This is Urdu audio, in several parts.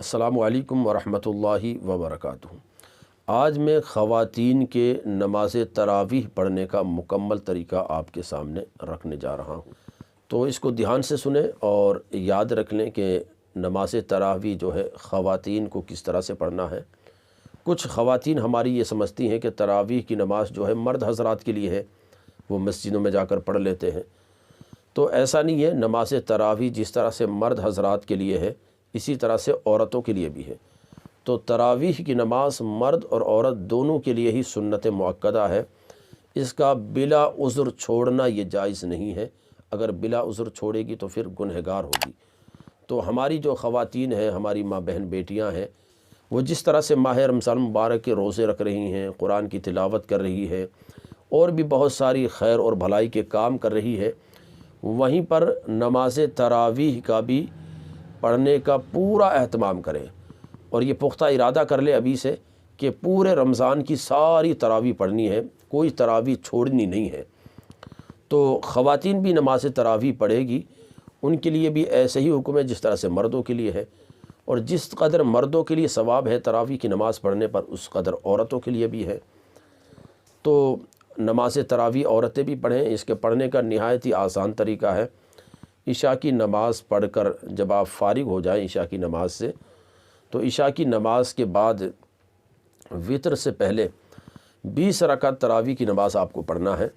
السلام علیکم ورحمۃ اللہ وبرکاتہ۔ آج میں خواتین کے نماز تراویح پڑھنے کا مکمل طریقہ آپ کے سامنے رکھنے جا رہا ہوں، تو اس کو دھیان سے سنیں اور یاد رکھ لیں کہ نماز تراویح جو ہے خواتین کو کس طرح سے پڑھنا ہے۔ کچھ خواتین ہماری یہ سمجھتی ہیں کہ تراویح کی نماز جو ہے مرد حضرات کے لیے ہے، وہ مسجدوں میں جا کر پڑھ لیتے ہیں، تو ایسا نہیں ہے۔ نماز تراویح جس طرح سے مرد حضرات کے لیے ہے اسی طرح سے عورتوں کے لیے بھی ہے، تو تراویح کی نماز مرد اور عورت دونوں کے لیے ہی سنت مؤکدہ ہے۔ اس کا بلا عذر چھوڑنا یہ جائز نہیں ہے، اگر بلا عذر چھوڑے گی تو پھر گنہگار ہوگی۔ تو ہماری جو خواتین ہیں، ہماری ماں بہن بیٹیاں ہیں، وہ جس طرح سے ماہ رمضان مبارک کے روزے رکھ رہی ہیں، قرآن کی تلاوت کر رہی ہے اور بھی بہت ساری خیر اور بھلائی کے کام کر رہی ہے، وہیں پر نماز تراویح کا بھی پڑھنے کا پورا اہتمام کریں اور یہ پختہ ارادہ کر لے ابھی سے کہ پورے رمضان کی ساری تراویح پڑھنی ہے، کوئی تراویح چھوڑنی نہیں ہے۔ تو خواتین بھی نماز تراویح پڑھے گی، ان کے لیے بھی ایسے ہی حکم ہے جس طرح سے مردوں کے لیے ہے، اور جس قدر مردوں کے لیے ثواب ہے تراویح کی نماز پڑھنے پر، اس قدر عورتوں کے لیے بھی ہے۔ تو نماز تراویح عورتیں بھی پڑھیں، اس کے پڑھنے کا نہایت ہی آسان طریقہ ہے۔ عشاء کی نماز پڑھ کر جب آپ فارغ ہو جائیں عشاء کی نماز سے، تو عشاء کی نماز کے بعد وطر سے پہلے 20 رکعت تراویح کی نماز آپ کو پڑھنا ہے۔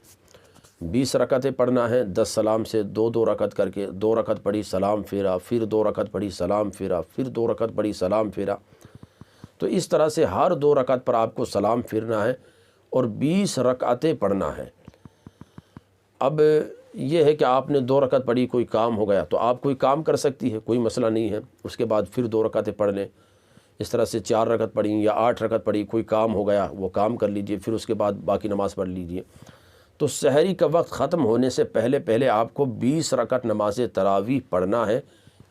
20 رکعتیں پڑھنا ہے، 10 سلام سے 2 رکعت کر کے، 2 رکعت پڑھی سلام پھیرا، پھر 2 رکعت پڑھی سلام پھیرا، پھر 2 رکعت پڑھی سلام پھیرا۔ تو اس طرح سے ہر 2 رکعت پر آپ کو سلام پھیرنا ہے اور 20 رکعتیں پڑھنا ہے۔ اب یہ ہے کہ آپ نے 2 رکعت پڑھی، کوئی کام ہو گیا تو آپ کوئی کام کر سکتی ہے، کوئی مسئلہ نہیں ہے، اس کے بعد پھر 2 رکعتیں پڑھ لیں۔ اس طرح سے 4 رکعت پڑھیں یا 8 رکعت پڑھی، کوئی کام ہو گیا وہ کام کر لیجئے، پھر اس کے بعد باقی نماز پڑھ لیجئے۔ تو سحری کا وقت ختم ہونے سے پہلے آپ کو 20 رکعت نماز تراویح پڑھنا ہے۔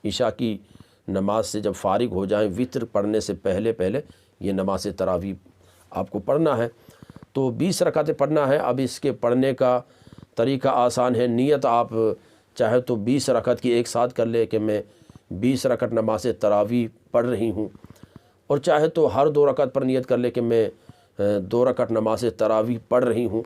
عشاء کی نماز سے جب فارغ ہو جائیں، وطر پڑھنے سے پہلے یہ نماز تراویح آپ کو پڑھنا ہے۔ تو 20 رکعتیں پڑھنا ہے۔ اب اس کے پڑھنے کا طریقہ آسان ہے۔ نیت آپ چاہے تو 20 رکعت کی ایک ساتھ کر لے کہ میں 20 رکعت نماز تراویح پڑھ رہی ہوں، اور چاہے تو ہر 2 رکعت پر نیت کر لے کہ میں 2 رکعت نماز تراویح پڑھ رہی ہوں۔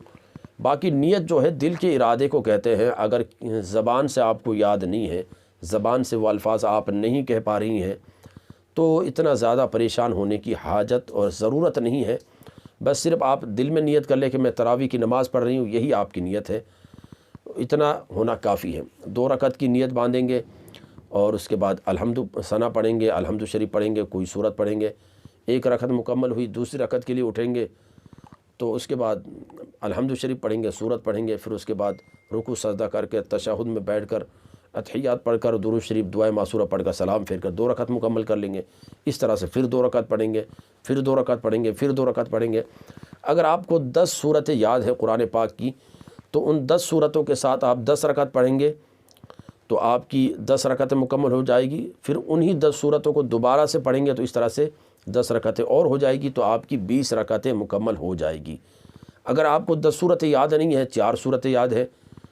باقی نیت جو ہے دل کے ارادے کو کہتے ہیں۔ اگر زبان سے آپ کو یاد نہیں ہے، زبان سے وہ الفاظ آپ نہیں کہہ پا رہی ہیں، تو اتنا زیادہ پریشان ہونے کی حاجت اور ضرورت نہیں ہے۔ بس صرف آپ دل میں نیت کر لیں کہ میں تراویح کی نماز پڑھ رہی ہوں، یہی آپ کی نیت ہے، اتنا ہونا کافی ہے۔ 2 رکعت کی نیت باندھیں گے اور اس کے بعد الحمد ثنا پڑھیں گے، الحمد شریف پڑھیں گے، کوئی سورت پڑھیں گے۔ 1 رکعت مکمل ہوئی، دوسری رکعت کے لیے اٹھیں گے تو اس کے بعد الحمد شریف پڑھیں گے، سورت پڑھیں گے، پھر اس کے بعد رکوع سجدہ کر کے تشہد میں بیٹھ کر اتحیات پڑھ کر درود شریف دعائے معصورہ پڑھ کر سلام پھیر کر 2 رکعت مکمل کر لیں گے۔ اس طرح سے پھر 2 رکعت پڑھیں گے، پھر 2 رکعت پڑھیں گے، پھر 2 رکعت پڑھیں گے۔ اگر آپ کو 10 سورتیں یاد ہے قرآن پاک کی، تو ان 10 سورتوں کے ساتھ آپ 10 رکعت پڑھیں گے تو آپ کی 10 رکعتیں مکمل ہو جائے گی۔ پھر انہی 10 سورتوں کو دوبارہ سے پڑھیں گے تو اس طرح سے 10 رکعتیں اور ہو جائے گی، تو آپ کی 20 رکعتیں مکمل ہو جائے گی۔ اگر آپ کو 10 سورتیں یاد نہیں ہیں، 4 سورتیں یاد ہے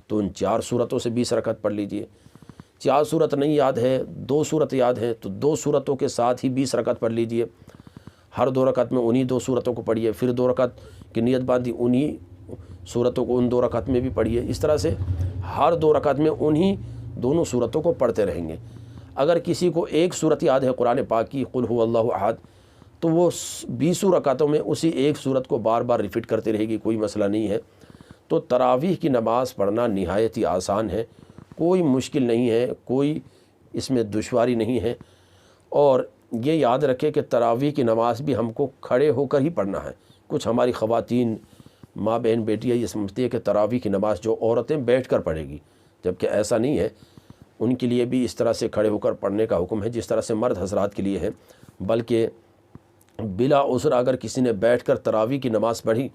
تو ان 4 سورتوں سے 20 رکعت پڑھ لیجئے۔ 4 سورت نہیں یاد ہے، 2 سورت یاد ہے تو 2 سورتوں کے ساتھ ہی 20 رکعت پڑھ لیجئے۔ ہر 2 رکعت میں انہی 2 سورتوں کو پڑھیے، پھر 2 رکعت کی نیت باندھی، انہی سورتوں کو ان 2 رکعت میں بھی پڑھیے۔ اس طرح سے ہر 2 رکعت میں انہی دونوں سورتوں کو پڑھتے رہیں گے۔ اگر کسی کو 1 سورت یاد ہے قرآن پاک کی، قل هو اللہ احد، تو وہ 20 رکعتوں میں اسی 1 سورت کو بار بار ریپیٹ کرتے رہے گی، کوئی مسئلہ نہیں ہے۔ تو تراویح کی نماز پڑھنا نہایت ہی آسان ہے، کوئی مشکل نہیں ہے، کوئی اس میں دشواری نہیں ہے۔ اور یہ یاد رکھے کہ تراویح کی نماز بھی ہم کو کھڑے ہو کر ہی پڑھنا ہے۔ کچھ ہماری خواتین ماں بہن بیٹیاں یہ سمجھتی ہے کہ تراویح کی نماز جو عورتیں بیٹھ کر پڑھے گی، جبکہ ایسا نہیں ہے۔ ان کے لیے بھی اس طرح سے کھڑے ہو کر پڑھنے کا حکم ہے جس طرح سے مرد حضرات کے لیے ہے، بلکہ بلا عذر اگر کسی نے بیٹھ کر تراویح کی نماز پڑھی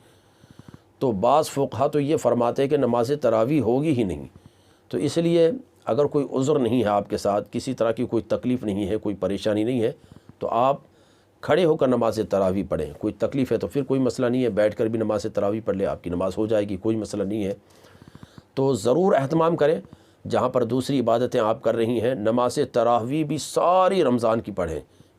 تو بعض فقہا تو یہ فرماتے ہیں کہ نماز تراویح ہوگی ہی نہیں۔ تو اس لیے اگر کوئی عذر نہیں ہے آپ کے ساتھ، کسی طرح کی کوئی تکلیف نہیں ہے، کوئی پریشانی نہیں ہے، تو آپ کھڑے ہو کر نماز تراویح پڑھیں۔ کوئی تکلیف ہے تو پھر کوئی مسئلہ نہیں ہے، بیٹھ کر بھی نماز تراویح پڑھ لے، آپ کی نماز ہو جائے گی، کوئی مسئلہ نہیں ہے۔ تو ضرور اہتمام کریں، جہاں پر دوسری عبادتیں آپ کر رہی ہیں، نماز تراویح بھی ساری رمضان کی پڑھیں،